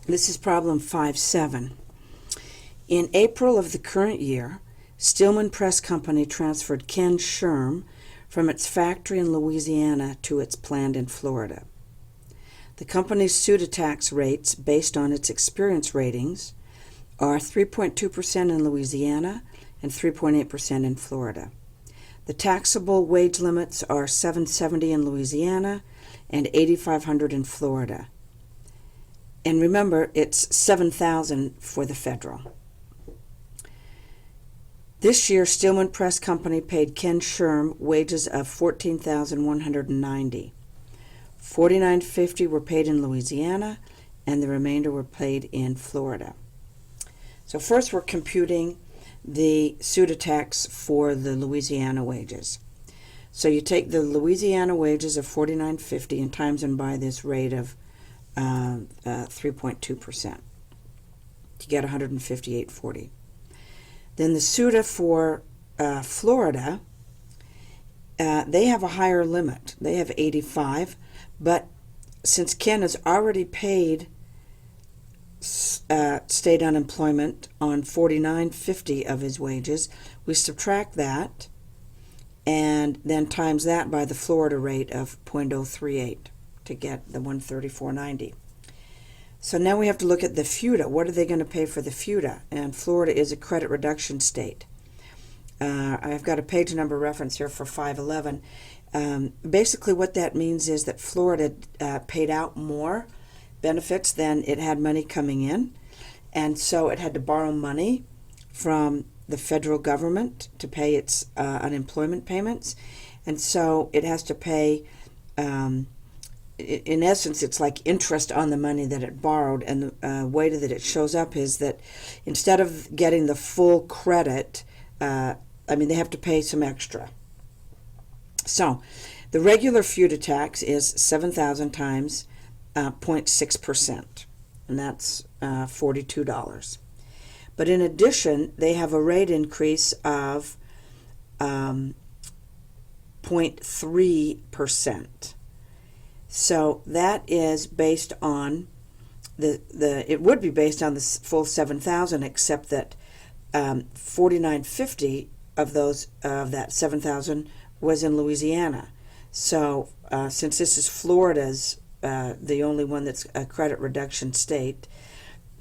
This is problem 5-7. In April of the current year, Stillman Press Company transferred Ken Sherm from its factory in Louisiana to its plant in Florida. The company's pseudotax rates, based on its experience ratings, are 3.2% in Louisiana and 3.8% in Florida. The taxable wage limits are $770 in Louisiana and $8,500 in Florida. And remember, it's $7,000 for the federal. This year, Stillman Press Company paid Ken Sherm wages of $14,190. $49.50 were paid in Louisiana, and the remainder were paid in Florida. So first, we're computing the pseudotax for the Louisiana wages. So you take the Louisiana wages of $49.50 and times them by this rate of 3.2%. You get $158.40. Then the pseudo for Florida, they have a higher limit. They have 85, but since Ken has already paid state unemployment on $49.50 of his wages, we subtract that and then times that by the Florida rate of 0.038 to get the $134.90. So now we have to look at the FUTA. What are they going to pay for the FUTA? And Florida is a credit reduction state. I've got a page number reference here for 511. Basically what that means is that Florida paid out more benefits than it had money coming in, and so it had to borrow money from the federal government to pay its unemployment payments, and so it has to pay, in essence, it's like interest on the money that it borrowed, and the way that it shows up is that instead of getting the full credit, they have to pay some extra. So the regular FUTA tax is $7,000 times 0.6%, and that's $42. But in addition, they have a rate increase of 0.3%. So that is based on it would be based on the full 7,000, except that 49.50 of that 7,000 was in Louisiana. So since this is Florida's the only one that's a credit reduction state,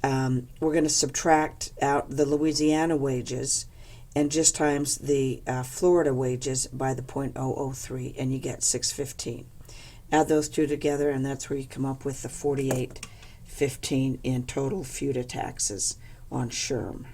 we're going to subtract out the Louisiana wages and just times the Florida wages by the 0.003, and you get $615. Add those two together, and that's where you come up with the $48.15 in total FUTA taxes on Sherm.